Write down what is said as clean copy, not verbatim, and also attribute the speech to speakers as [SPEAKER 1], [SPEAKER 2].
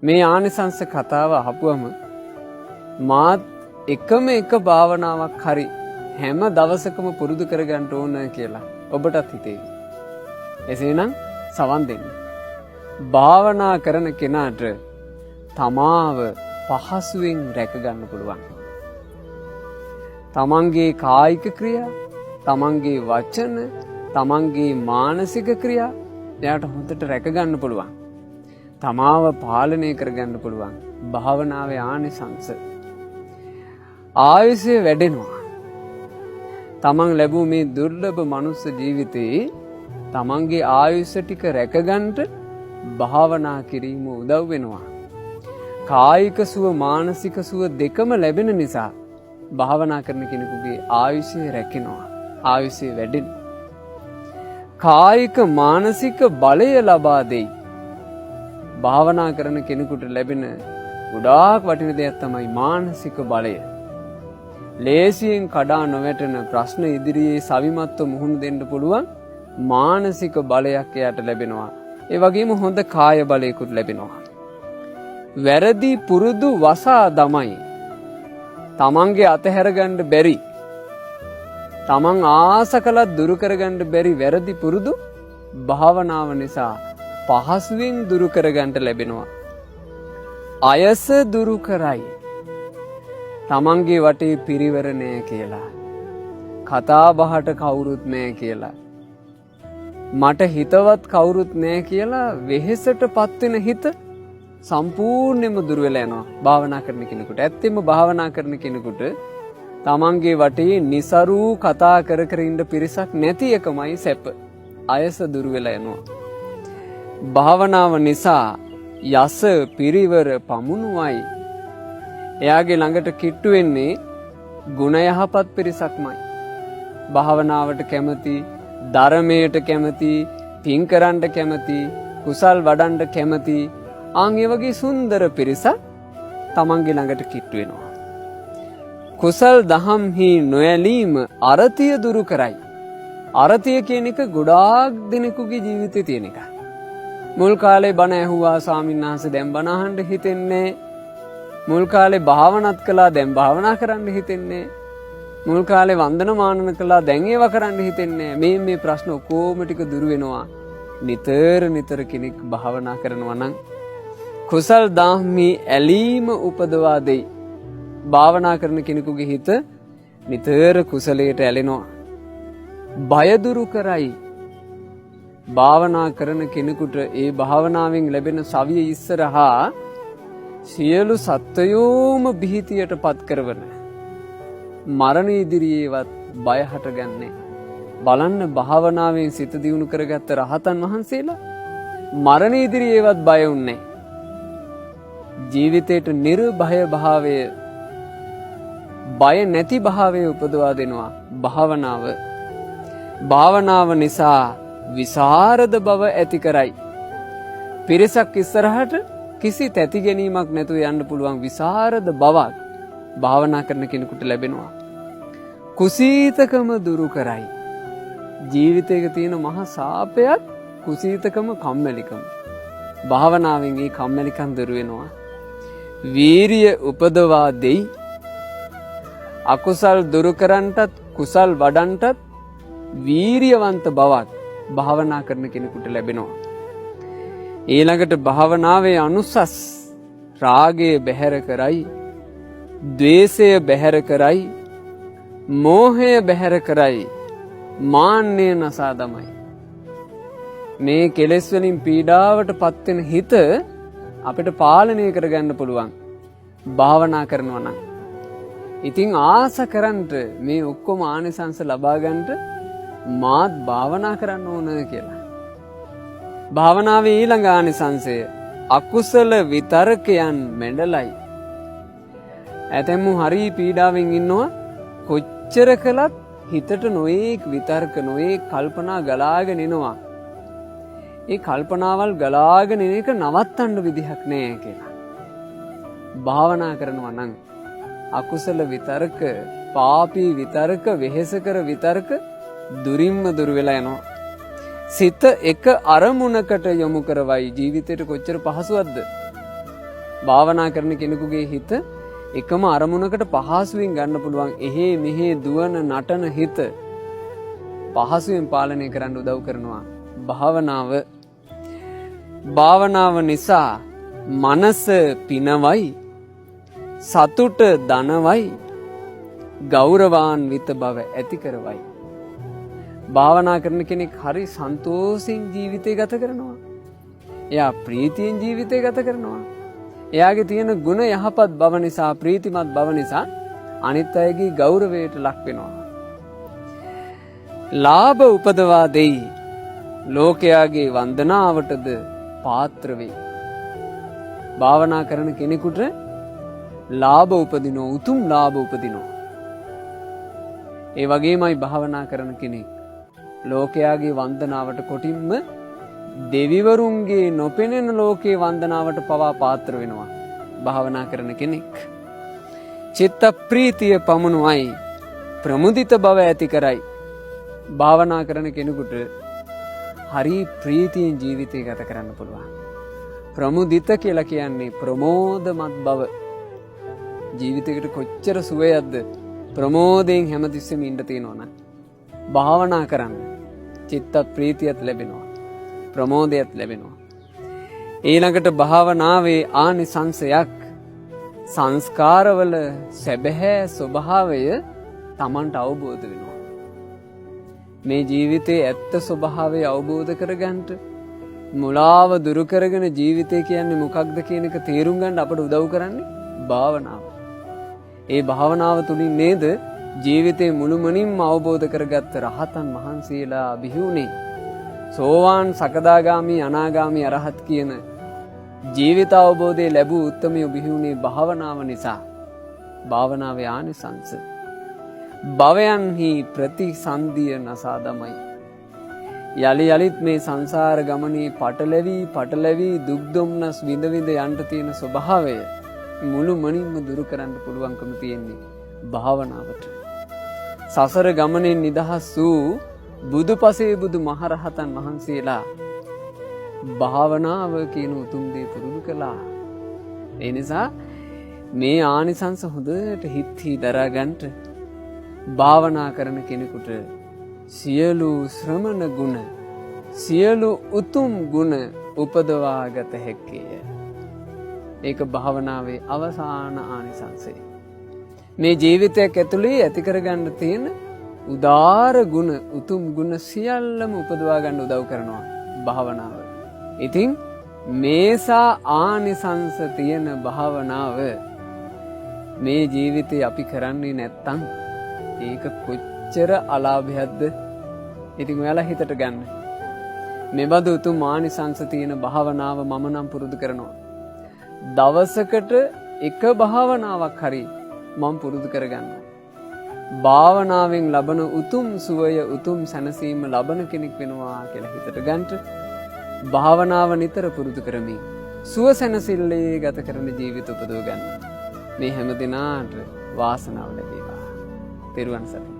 [SPEAKER 1] මේ ආනිසංස කතාව අහපුවම මාත් එකම එක භාවනාවක් හරි හැම දවසකම පුරුදු කරගන්න ඕන කියලා ඔබටත් හිතේවි. එසේනම් සවන් දෙන්න. භාවනා කරන කෙනාට තමාව පහසුවෙන් රැක ගන්න පුළුවන්. තමන්ගේ කායික ක්‍රියා, තමන්ගේ වචන, තමන්ගේ මානසික ක්‍රියා එයාට හොඳට රැක ගන්න පුළුවන්. තමාව පාලනය කරගන්න පුළුවන්. භාවනාවේ ආනිසංස. ආයුෂය වැඩෙනවා. තමන් ලැබූ මේ දුර්ලභ මනුස්ස ජීවිතේ තමන්ගේ ආයුෂ ටික රැකගන්නට භාවනා කිරීම උදව් වෙනවා. කායික සුව මානසික සුව දෙකම ලැබෙන නිසා භාවනා කරන කෙනෙකුගේ ආයුෂය රැකෙනවා. ආයුෂය වැඩෙනවා. කායික මානසික බලය ලබා දෙයි. භාවනා කරන කෙනෙකුට ලැබෙන ගොඩාක් වටින දෙයක් තමයි මානසික බලය. ලේසියෙන් කඩා නොවැටෙන ප්‍රශ්න ඉදිරියේ සවිමත්ව මුහුණ දෙන්න පුළුවන් මානසික බලයක් එයාට ලැබෙනවා. ඒ වගේම හොඳ කාය බලයකුත් ලැබෙනවා. වැරදි පුරුදු වසා දමයි. තමන්ගේ අතහැරගන්න බැරි, තමන් ආස කළත් දුරු කරගන්න බැරි වැරදි පුරුදු භාවනාව නිසා පහසුවෙන් දුරු කරගන්න ලැබෙනවා. අයස දුරු කරයි. තමන්ගේ වටේ පිරිවර නෑ කියලා, කතා බහට කවුරුත් නෑ කියලා, මට හිතවත් කවුරුත් නෑ කියලා වෙහෙසට පත්වෙන හිත සම්පූර්ණයෙන්ම දුර වෙලා යනවා භාවනා කරන කෙනෙකුට. ඇත්තෙන්ම භාවනා කරන කෙනෙකුට තමන්ගේ වටේ નિසරු කතා කර කර ඉන්න පිරිසක් නැති එකමයි සැප. අයස දුර වෙලා යනවා. භාවනාව නිසා යස පිරිවර පමුණුවයි. එයාගේ ළඟට කිට්ටු වෙන්නේ ගුණ යහපත් පිරිසක්මයි. භාවනාවට කැමති, ධර්මයට කැමති, පින් කරන්න කැමති, කුසල් වඩන්න කැමති, ආන් ඒ වගේ සුන්දර පිරිසක් තමන්ගේ ළඟට කිට්ටු වෙනවා. කුසල් දහම්හි නොඇලීම අරතිය දුරු කරයි. අරතිය කියන එක ගොඩාක් දෙනෙකුගේ ජීවිතේ තියෙන එකක්. මුල් කාලේ බණ ඇහුවා ස්වාමීන් වහන්සේ, දැන් බණ අහන්න හිතෙන්නේ. මුල් කාලේ භාවනාත් කළා, දැන් භාවනා කරන්න හිතෙන්නේ. මුල් කාලේ වන්දනමානන කළා, දැන් ඒවා කරන්න හිතෙන්නේ. මේ ප්‍රශ්න ඔක්කොම ටික දුරු වෙනවා නිතර කෙනෙක් භාවනා කරනවා නම්. කුසල් දහම්හි ඇලීම උපදවා දෙයි. භාවනා කරන කෙනෙකුගේ හිත නිතර කුසලයට ඇලෙනවා. බය දුරු කරයි. භාවනා කරන කෙනෙකුට ඒ භාවනාවෙන් ලැබෙන සවිය ඉස්සරහා සියලු සත්වයෝම බිහිතියට පත් කරවන, මරණ ඉදිරියේවත් බය හටගන්නේ. බලන්න, භාවනාවෙන් සිත දියුණු කරගත්ත රහතන් වහන්සේලා මරණ ඉදිරියේවත් බය උන්නේ. ජීවිතේට නිර්භය භාවය, බය නැති භාවය උපදවා දෙනවා භාවනාව. භාවනාව නිසා විසරද බව ඇති කරයි. පිරිසක් ඉස්සරහට කිසි තැති ගැනීමක් නැතුව යන්න පුළුවන් විසරද බවක් භාවනා කරන කෙනෙකුට ලැබෙනවා. කුසීතකම දුරු කරයි. ජීවිතයක තියෙන මහා සාපයක් කුසීතකම, කම්මැලිකම. භාවනාවෙන් මේ කම්මැලිකම් දුරු වෙනවා. වීරිය උපදවා දෙයි. අකුසල් දුරු කරන්නටත් කුසල් වඩන්නටත් වීරියවන්ත බවක් භාවනා කරන කෙනෙකුට ලැබෙනවා. ඊළඟට භාවනාවේ අනුසස් රාගය බැහැර කරයි, ද්වේෂය බැහැර කරයි, මෝහය බැහැර කරයි, මාන්නය නසා දමයි. මේ කෙලෙස් වලින් පීඩාවට පත්වෙන හිත අපිට පාලනය කරගන්න පුළුවන් භාවනා කරනවා නම්. ඉතින් ආස කරන්ට මේ ඔක්කොම ආනිසංස ලබා ගන්නට මාත් භාවනා කරන්න ඕන කියලා. භාවනාවේ ඊළඟ ආනිසංසය අකුසල විතරකයන් මැඩලයි. ඇතැම්මු හරි පීඩාවෙන් ඉන්නවා. කොච්චර කළත් හිතට නොඑක් විතර්ක, නොඑක් කල්පනා ගලාගෙන එනවා. ඒ කල්පනාවල් ගලාගෙන එන එක නවත්තන්න විදිහක් නෑ කියලා. භාවනා කරනවා නම් අකුසල විතර්ක, පාපී විතර්ක, වෙහෙසකර විතර්ක දුරින්ම දුර වෙලා යනවා. සිත එක අරමුණකට යොමු කරවයි. ජීවිතේට කොච්චර පහසුවක්ද? භාවනා කරන කෙනෙකුගේ හිත එකම අරමුණකට පහසුවෙන් ගන්න පුළුවන්. එහෙ මෙහෙ දුවන නටන හිත පහසුවෙන් පාලනය කරන්න උදව් කරනවා භාවනාව. භාවනාව නිසා මනස පිනවයි, සතුට ධනවයි, ගෞරවාන්විත බව ඇති කරවයි. භාවනා කරන කෙනෙක් හරි සන්තෝෂෙන් ජීවිතය ගත කරනවා. එයා ප්‍රීතියෙන් ජීවිතය ගත කරනවා. එයාගේ තියෙන ගුණ යහපත් බව නිසා, ප්‍රීතිමත් බව නිසා අනිත් අයගේ ගෞරවයට ලක් වෙනවා. ලාභ උපදවා දෙයි, ලෝකයාගේ වන්දනාවටද පාත්‍ර වෙයි. භාවනා කරන කෙනෙකුට ලාභ උපදිනෝ, උතුම් ලාභ උපදිනෝ. ඒ වගේමයි භාවනා කරන කෙනෙක් ලෝකයාගේ වන්දනාවට, කොටින්ම දෙවිවරුන්ගේ නොපෙනෙන ලෝකේ වන්දනාවට පවා පාත්‍ර වෙනවා භාවනා කරන කෙනෙක්. චිත්ත ප්‍රීතිය පමුණුවයි, ප්‍රමුදිත බව ඇති කරයි. භාවනා කරන කෙනෙකුට හරි ප්‍රීතියෙන් ජීවිතය ගත කරන්න පුළුවන්. ප්‍රමුදිත කියලා කියන්නේ ප්‍රමෝදමත් බව. ජීවිතයකට කොච්චර සුවයක්ද ප්‍රමෝදයෙන් හැමතිස්සෙම ඉන්න තියෙනවනම් භාවනා කරන්න චිත්ත ප්‍රීතියත් ලැබෙනවා, ප්‍රමෝදයත් ලැබෙනවා. ඊළඟට භාවනාවේ ආනිසංසයක්, සංස්කාරවල සැබෑ ස්වභාවය Tamanට අවබෝධ වෙනවා. මේ ජීවිතයේ ඇත්ත ස්වභාවය අවබෝධ කරගන්නට, මුලාව දුරු කරගෙන ජීවිතය කියන්නේ මොකක්ද කියන එක තේරුම් ගන්න අපට උදව් කරන්නේ භාවනාව. ඒ භාවනාව තුලින් නේද ජීවිතේ මුළුමනින්ම අවබෝධ කරගත්ත රහතන් වහන්සේලා බිහි වුණේ. සෝවාන්, සකදාගාමි, අනාගාමි, අරහත් කියන ජීවිත අවබෝධය ලැබූ උත්තමයෝ බිහි වුණේ භාවනාව නිසා. භාවනාවේ ආනිසංස භවයන්හි ප්‍රතිසන්දිය නසා දමයි. යලි යලිත් මේ සංසාර ගමනේ පටලැවි දුක් දුම්නස් විඳ විඳ යන්න තියෙන ස්වභාවය මුළුමනින්ම දුරු කරන්න පුළුවන්කම තියෙන්නේ භාවනාවට. සසර ගමනේ නිදහස් වූ බුදුපසේ බුදු මහරහතන් වහන්සේලා භාවනාව කියන උතුම් දේ පුරුදු කළා. ඒ නිසා මේ ආනිසංස හොඳට හිත්හි දරා ගන්නට භාවනා කරන කෙනෙකුට සියලු ශ්‍රමණ ගුණ, සියලු උතුම් ගුණ උපදවාගත හැකිය. ඒක භාවනාවේ අවසාන ආනිසංසය. මේ ජීවිතයක් ඇතුලේ ඇති කරගන්න තියෙන උදාර ගුණ, උතුම් ගුණ සියල්ලම උපදවා ගන්න උදව් කරනවා භාවනාව. ඉතින් මේසා ආනිසංස තියෙන භාවනාව මේ ජීවිතේ අපි කරන්නේ නැත්තම් ඒක කොච්චර අලාභයක්ද? ඉතින් ඔයාලා හිතට ගන්න. මෙබඳු උතුම් ආනිසංස තියෙන භාවනාව මම නම් පුරුදු කරනවා. දවසකට එක භාවනාවක් හරි මම පුරුදු කරගන්නවා. භාවනාවෙන් ලබන උතුම් සුවය, උතුම් සැනසීම ලබන කෙනෙක් වෙනවා කියලා හිතට ගන්නට භාවනාව නිතර පුරුදු කරමින් සුව සැනසෙල්ලේ ගත කරන ජීවිත උපදව ගන්න. මේ හැම දිනාට වාසනාව ලැබේවා. තෙරුවන් සරණයි.